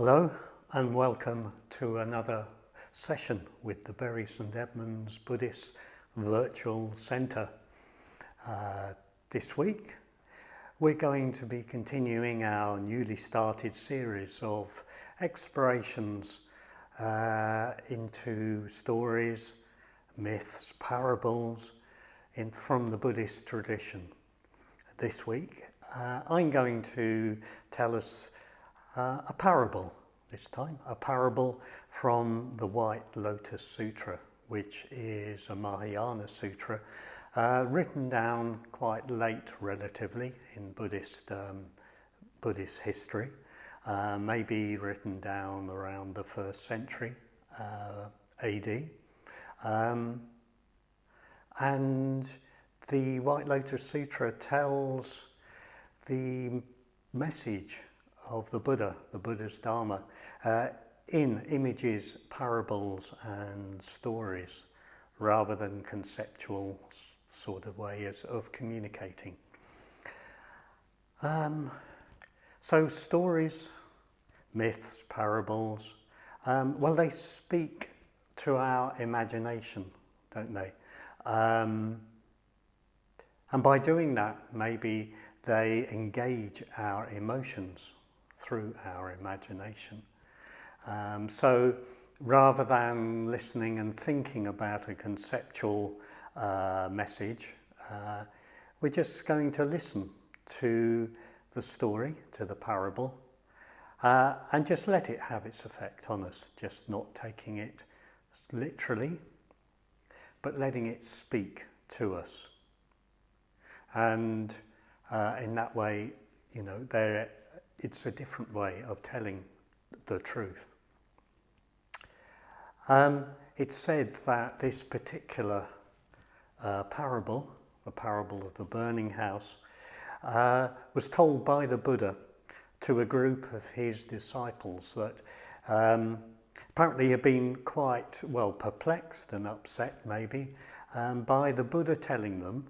Hello and welcome to another session with the Bury St Edmunds Buddhist Virtual Centre. This week we're going to be continuing our newly started series of explorations into stories, myths, parables from the Buddhist tradition. This week I'm going to tell us a parable this time, a parable from the White Lotus Sutra, which is a Mahayana sutra written down quite late relatively in Buddhist history, maybe written down around the 1st century AD. And the White Lotus Sutra tells the message of the Buddha's Dharma, in images, parables and stories, rather than conceptual sort of ways of communicating. So stories, myths, parables, well, they speak to our imagination, don't they? And by doing that, maybe they engage our emotions through our imagination. So rather than listening and thinking about a conceptual message, we're just going to listen to the story, to the parable, and just let it have its effect on us, just not taking it literally, but letting it speak to us. And in that way, you know, it's a different way of telling the truth. It's said that this particular parable, the parable of the burning house, was told by the Buddha to a group of his disciples that apparently had been quite, well, perplexed and upset maybe by the Buddha telling them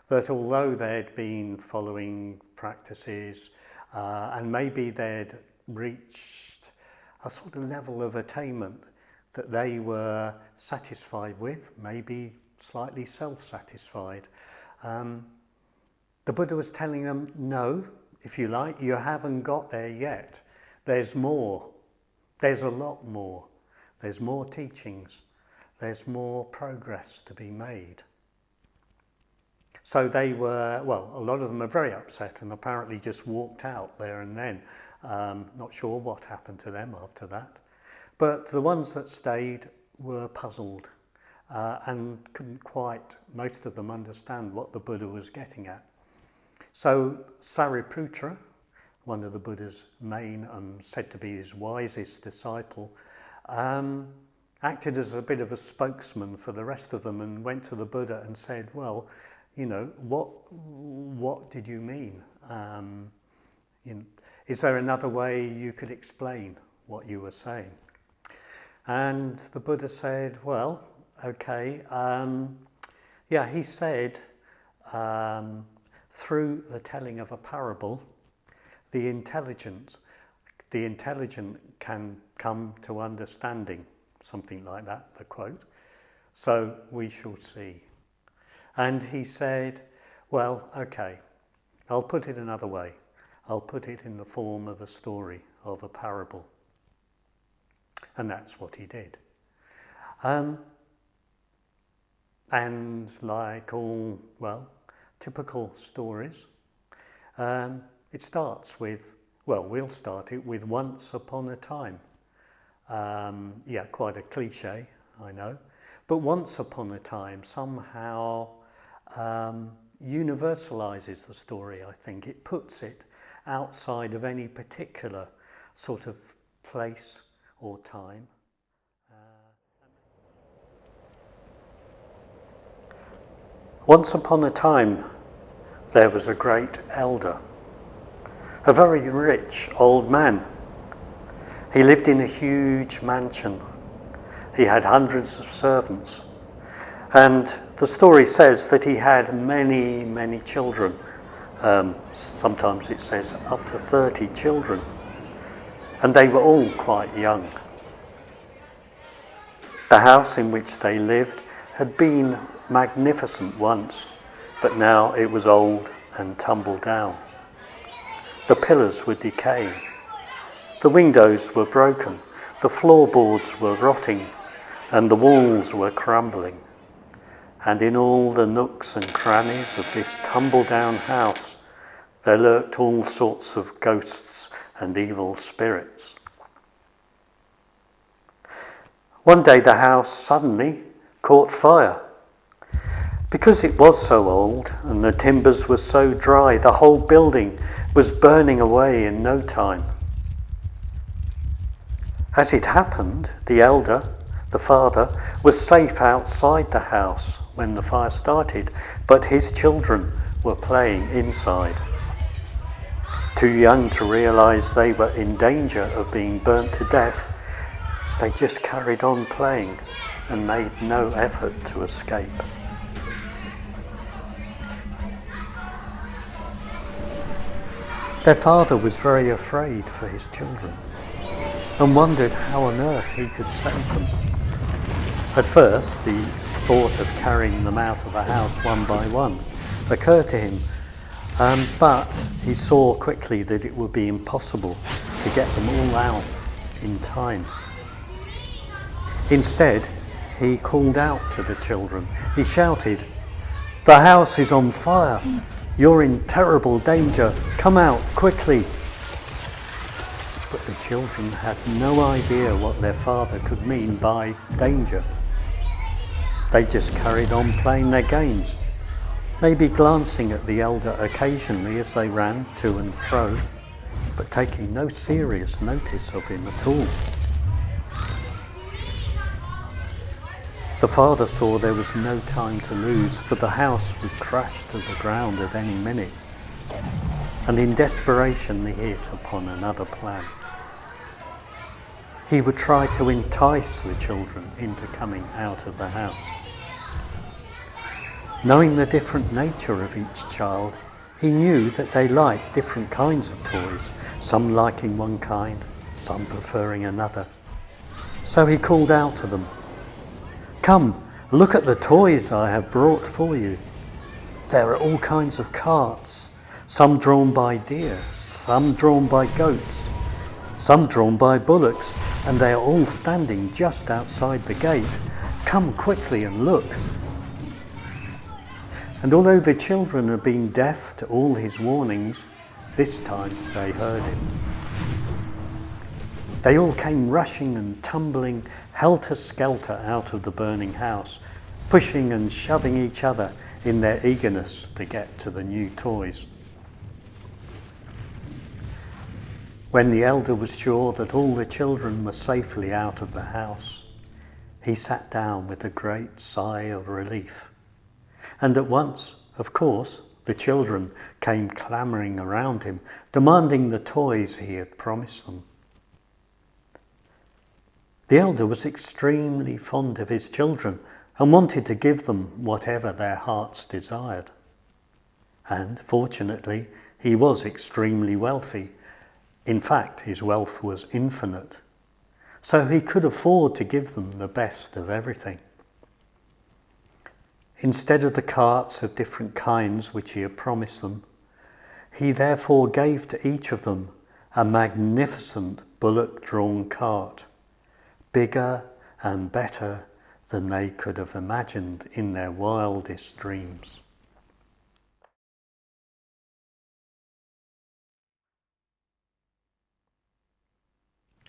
that although they'd been following practices and maybe they'd reached a sort of level of attainment that they were satisfied with, maybe slightly self-satisfied. The Buddha was telling them, no, if you like, you haven't got there yet. There's more. There's a lot more. There's more teachings. There's more progress to be made. So they were, well, a lot of them are very upset and apparently just walked out there and then. Not sure what happened to them after that. But the ones that stayed were puzzled and couldn't quite, most of them, understand what the Buddha was getting at. So Sariputra, one of the Buddha's main and said to be his wisest disciple, acted as a bit of a spokesman for the rest of them and went to the Buddha and said, well, you know, what did you mean? Is there another way you could explain what you were saying? And the Buddha said, well, okay. He said, through the telling of a parable, the intelligent can come to understanding, something like that, the quote. So we shall see. And he said, well, okay, I'll put it another way. I'll put it in the form of a story, of a parable. And that's what he did. And like all, well, typical stories, it starts with, well, we'll start it with once upon a time. Quite a cliche, I know. But once upon a time somehow universalizes the story, I think. It puts it outside of any particular sort of place or time. Once upon a time, there was a great elder, a very rich old man. He lived in a huge mansion. He had hundreds of servants. And the story says that he had many, many children. Sometimes it says up to 30 children. and they were all quite young. The house in which they lived had been magnificent once, but now it was old and tumbled down. The pillars were decaying. The windows were broken. The floorboards were rotting, and the walls were crumbling. And in all the nooks and crannies of this tumble-down house, there lurked all sorts of ghosts and evil spirits. One day the house suddenly caught fire. Because it was so old and the timbers were so dry, the whole building was burning away in no time. As it happened, the elder, the father, was safe outside the house when the fire started, but his children were playing inside. Too young to realise they were in danger of being burnt to death, they just carried on playing and made no effort to escape. Their father was very afraid for his children and wondered how on earth he could save them. At first, the thought of carrying them out of the house one by one occurred to him, but he saw quickly that it would be impossible to get them all out in time. Instead, he called out to the children. He shouted, "The house is on fire! You're in terrible danger! Come out quickly!" But the children had no idea what their father could mean by danger. They just carried on playing their games, maybe glancing at the elder occasionally as they ran to and fro, but taking no serious notice of him at all. The father saw there was no time to lose, for the house would crash to the ground at any minute, and in desperation he hit upon another plan. He would try to entice the children into coming out of the house. Knowing the different nature of each child, he knew that they liked different kinds of toys, some liking one kind, some preferring another. So he called out to them, "Come, look at the toys I have brought for you. There are all kinds of carts, some drawn by deer, some drawn by goats, some drawn by bullocks, and they are all standing just outside the gate. Come quickly and look." And although the children had been deaf to all his warnings, this time they heard him. They all came rushing and tumbling helter-skelter out of the burning house, pushing and shoving each other in their eagerness to get to the new toys. When the elder was sure that all the children were safely out of the house, he sat down with a great sigh of relief. And at once, of course, the children came clamouring around him, demanding the toys he had promised them. The elder was extremely fond of his children and wanted to give them whatever their hearts desired. And fortunately, he was extremely wealthy. In fact, his wealth was infinite. So he could afford to give them the best of everything. Instead of the carts of different kinds which he had promised them, he therefore gave to each of them a magnificent bullock-drawn cart, bigger and better than they could have imagined in their wildest dreams.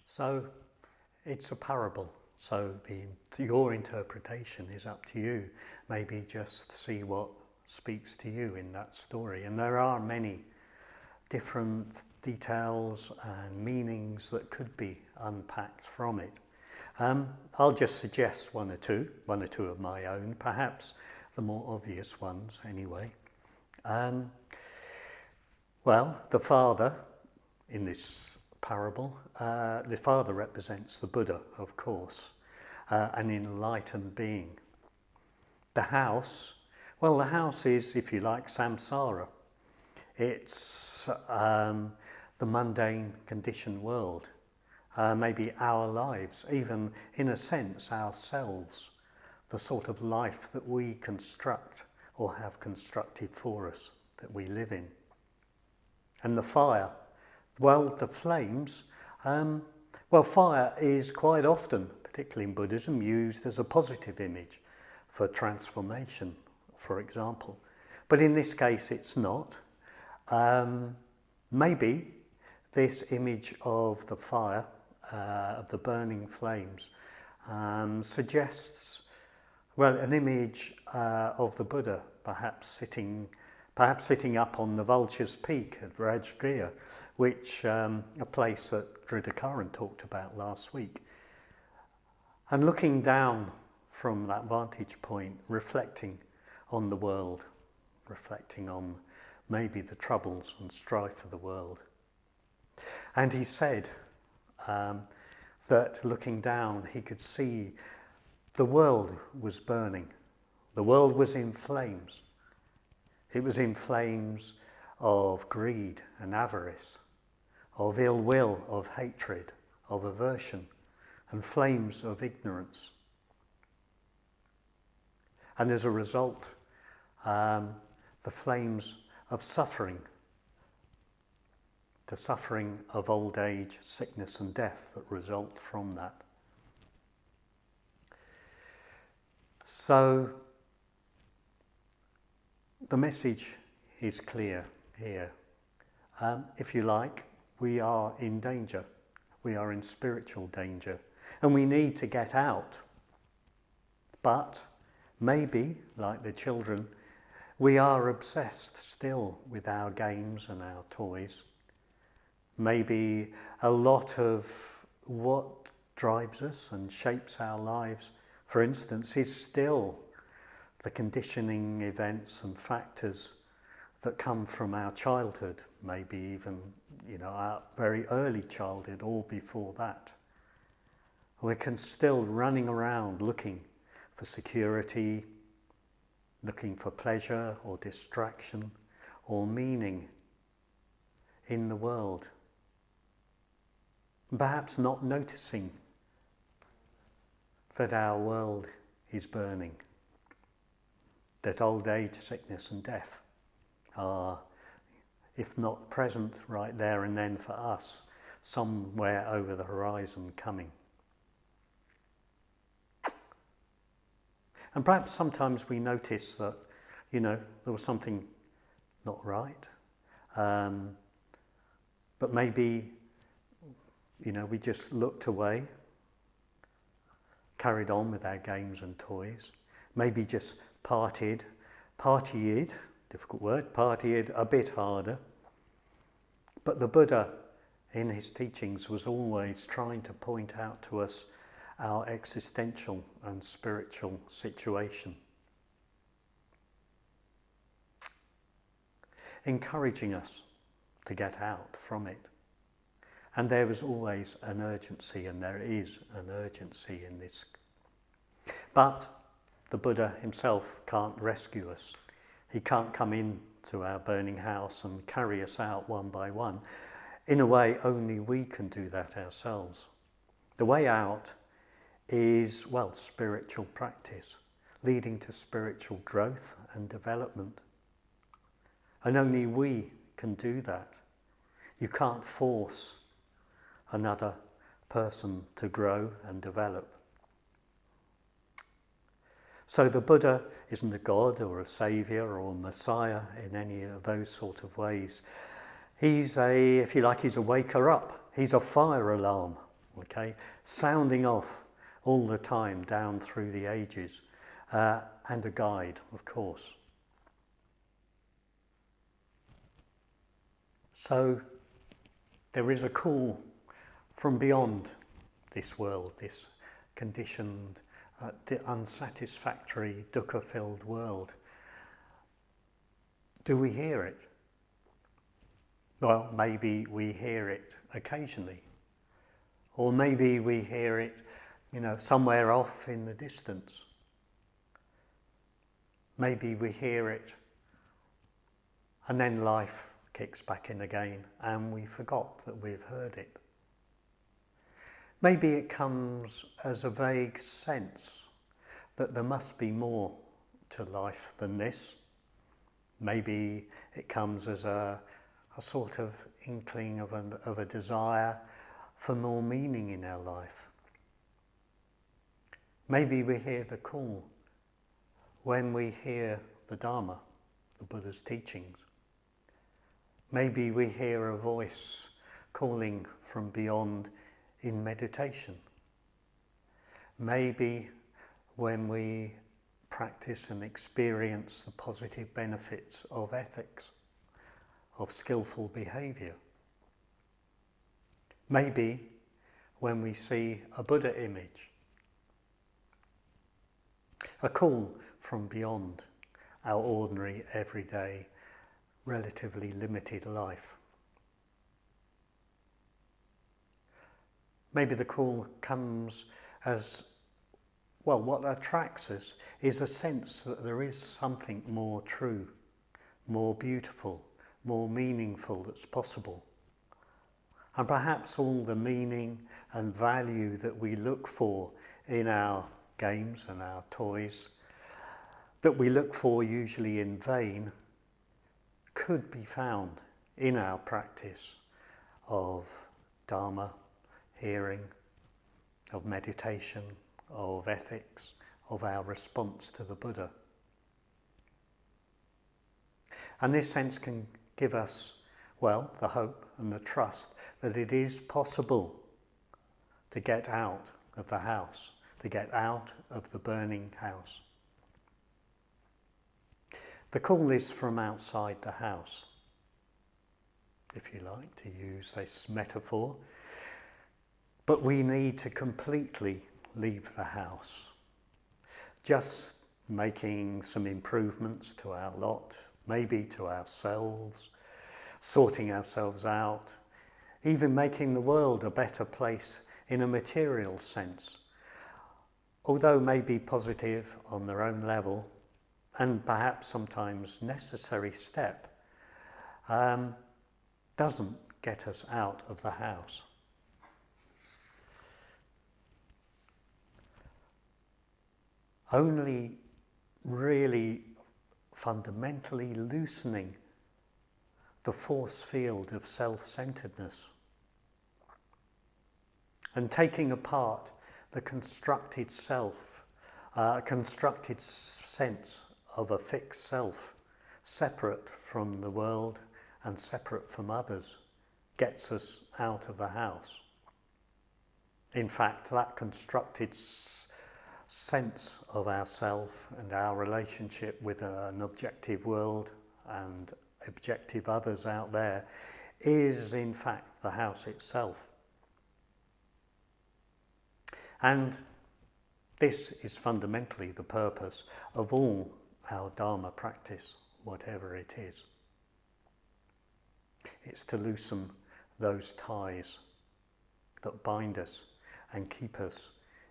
So it's a parable, so your interpretation is up to you. Maybe just see what speaks to you in that story. And there are many different details and meanings that could be unpacked from it. I'll just suggest one or two of my own, perhaps the more obvious ones anyway. Well, the father in this parable, the father represents the Buddha, of course, an enlightened being. The house is, if you like, samsara. It's the mundane conditioned world. maybe our lives, even in a sense ourselves, the sort of life that we construct or have constructed for us, that we live in. And the fire, well, the flames, fire is quite often, particularly in Buddhism, used as a positive image for transformation, for example. But in this case, it's not. Maybe this image of the fire, of the burning flames, suggests, an image of the Buddha, perhaps sitting up on the Vulture's Peak at Rajgriha, which a place that Dhridhakaran talked about last week, and looking down from that vantage point, reflecting on the world, reflecting on maybe the troubles and strife of the world. And he said that looking down, he could see the world was burning. The world was in flames. It was in flames of greed and avarice, of ill will, of hatred, of aversion, and flames of ignorance. And as a result, the flames of suffering, the suffering of old age, sickness and death that result from that. So the message is clear here. If you like, we are in danger. We are in spiritual danger. And we need to get out. But maybe, like the children, we are obsessed still with our games and our toys. Maybe a lot of what drives us and shapes our lives, for instance, is still the conditioning events and factors that come from our childhood, maybe even, our very early childhood or before that. We're still running around looking for security, looking for pleasure or distraction or meaning in the world. Perhaps not noticing that our world is burning, that old age, sickness and death are, if not present right there and then for us, somewhere over the horizon coming. And perhaps sometimes we notice that, there was something not right, but maybe, we just looked away, carried on with our games and toys, maybe just partied, difficult word, partied a bit harder. But the Buddha, in his teachings, was always trying to point out to us our existential and spiritual situation, encouraging us to get out from it. And there was always an urgency, and there is an urgency in this. But the Buddha himself can't rescue us. He can't come into our burning house and carry us out one by one. In a way, only we can do that ourselves. The way out is, spiritual practice, leading to spiritual growth and development. And only we can do that. You can't force another person to grow and develop. So the Buddha isn't a god or a saviour or a messiah in any of those sort of ways. He's he's a waker up. He's a fire alarm, sounding off all the time down through the ages, and a guide, of course. So there is a call from beyond this world, this conditioned, unsatisfactory, dukkha-filled world. Do we hear it? Well, maybe we hear it occasionally. Or maybe we hear it, somewhere off in the distance. Maybe we hear it and then life kicks back in again and we forgot that we've heard it. Maybe it comes as a vague sense that there must be more to life than this. Maybe it comes as a sort of inkling of a desire for more meaning in our life. Maybe we hear the call when we hear the Dharma, the Buddha's teachings. Maybe we hear a voice calling from beyond in meditation. Maybe when we practice and experience the positive benefits of ethics, of skillful behaviour. Maybe when we see a Buddha image, a call from beyond our ordinary, everyday, relatively limited life. Maybe the call comes as, well, what attracts us is a sense that there is something more true, more beautiful, more meaningful that's possible. And perhaps all the meaning and value that we look for in our games and our toys, that we look for usually in vain, could be found in our practice of Dharma, hearing, of meditation, of ethics, of our response to the Buddha. And this sense can give us, well, the hope and the trust that it is possible to get out of the house, to get out of the burning house. The call is from outside the house, if you like to use this metaphor, but we need to completely leave the house. Just making some improvements to our lot, maybe to ourselves, sorting ourselves out, even making the world a better place in a material sense, although maybe positive on their own level and perhaps sometimes necessary step, doesn't get us out of the house. Only really fundamentally loosening the force field of self-centeredness and taking apart the constructed self, constructed sense of a fixed self, separate from the world and separate from others, gets us out of the house. In fact, that constructed sense of ourself and our relationship with an objective world and objective others out there is in fact the house itself. And this is fundamentally the purpose of all our Dharma practice, whatever it is. It's to loosen those ties that bind us and keep us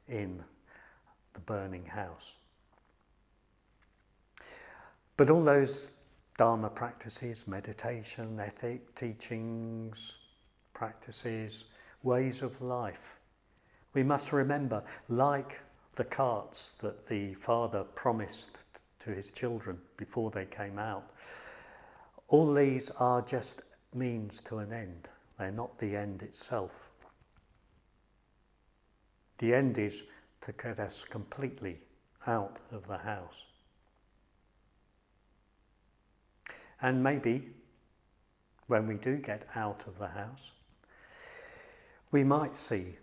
in the burning house. But all those Dharma practices, meditation, ethic, teachings, practices, ways of life, we must remember, like the carts that the father promised to his children before they came out, all these are just means to an end. They're not the end itself. The end is to get us completely out of the house. And maybe when we do get out of the house, we might see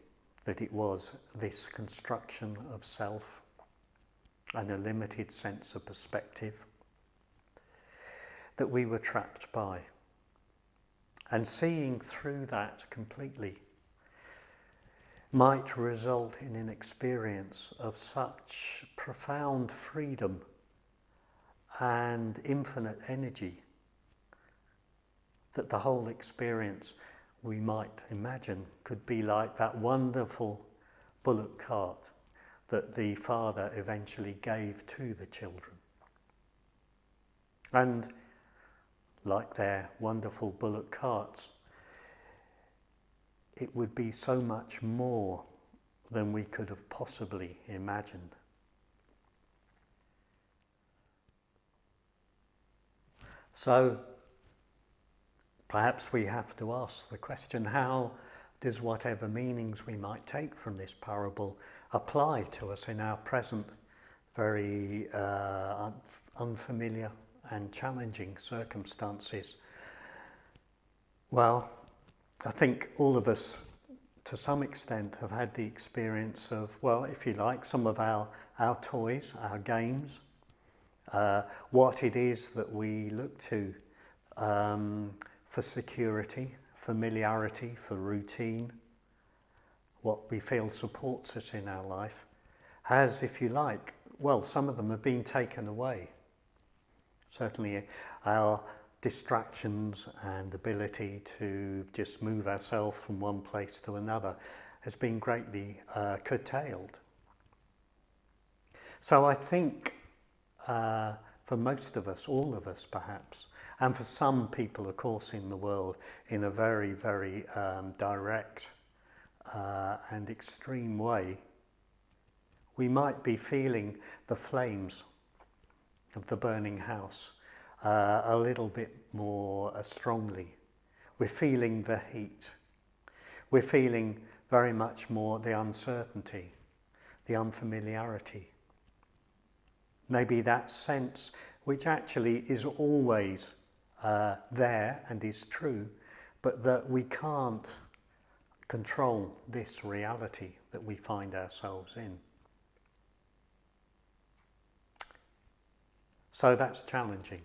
that it was this construction of self and a limited sense of perspective that we were trapped by. And seeing through that completely might result in an experience of such profound freedom and infinite energy that the whole experience, we might imagine, could be like that wonderful bullock cart that the father eventually gave to the children. And like their wonderful bullock carts, it would be so much more than we could have possibly imagined. So perhaps we have to ask the question, how does whatever meanings we might take from this parable apply to us in our present very unfamiliar and challenging circumstances? Well, I think all of us to some extent have had the experience of, well, if you like, some of our toys, our games, what it is that we look to for security, familiarity, for routine, what we feel supports us in our life, has, if you like, well, some of them have been taken away. Certainly our distractions and ability to just move ourselves from one place to another has been greatly curtailed. So I think for most of us, all of us perhaps, and for some people, of course, in the world, in a very, very direct and extreme way, we might be feeling the flames of the burning house a little bit more strongly. We're feeling the heat. We're feeling very much more the uncertainty, the unfamiliarity. Maybe that sense, which actually is always there and is true, but that we can't control this reality that we find ourselves in. So that's challenging.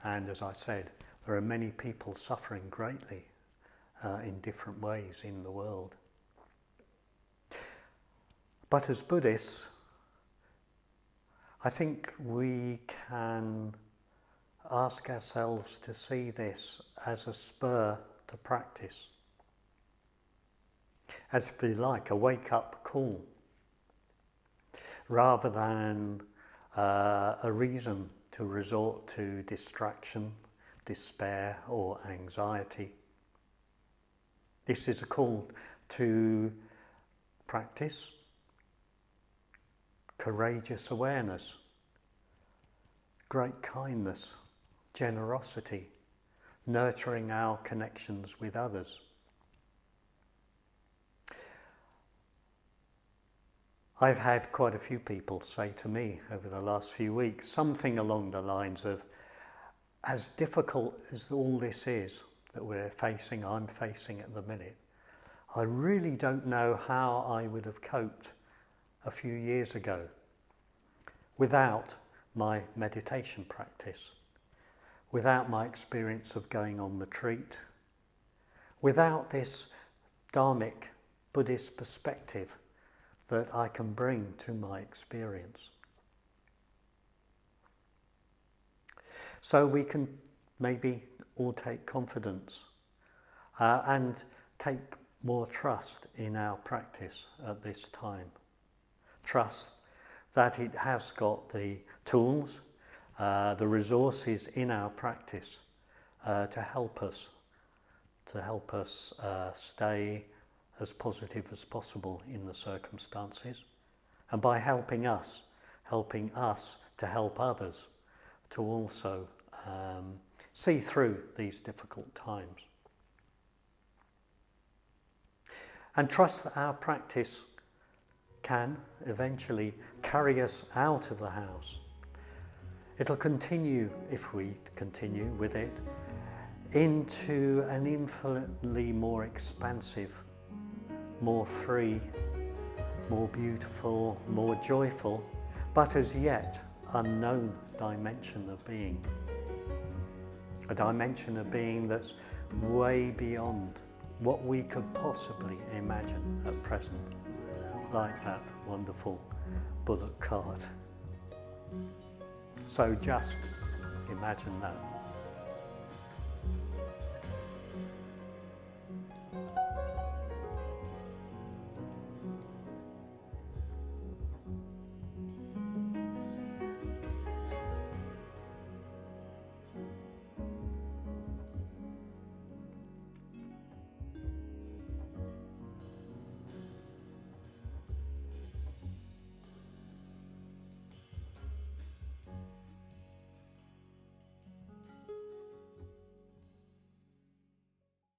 And as I said, there are many people suffering greatly in different ways in the world. But as Buddhists, I think we can ask ourselves to see this as a spur to practice, as if you like, a wake-up call, rather than a reason to resort to distraction, despair, or anxiety. This is a call to practice courageous awareness, great kindness, generosity, nurturing our connections with others. I've had quite a few people say to me over the last few weeks something along the lines of, as difficult as all this is that I'm facing at the minute, I really don't know how I would have coped a few years ago without my meditation practice, without my experience of going on retreat, without this dharmic Buddhist perspective that I can bring to my experience. So we can maybe all take confidence and take more trust in our practice at this time. Trust that it has got the tools, the resources in our practice to help us stay as positive as possible in the circumstances, and by helping us to help others to also see through these difficult times. And trust that our practice can eventually carry us out of the house. It'll continue, if we continue with it, into an infinitely more expansive, more free, more beautiful, more joyful, but as yet unknown dimension of being. A dimension of being that's way beyond what we could possibly imagine at present, like that wonderful bullock cart. So just imagine that.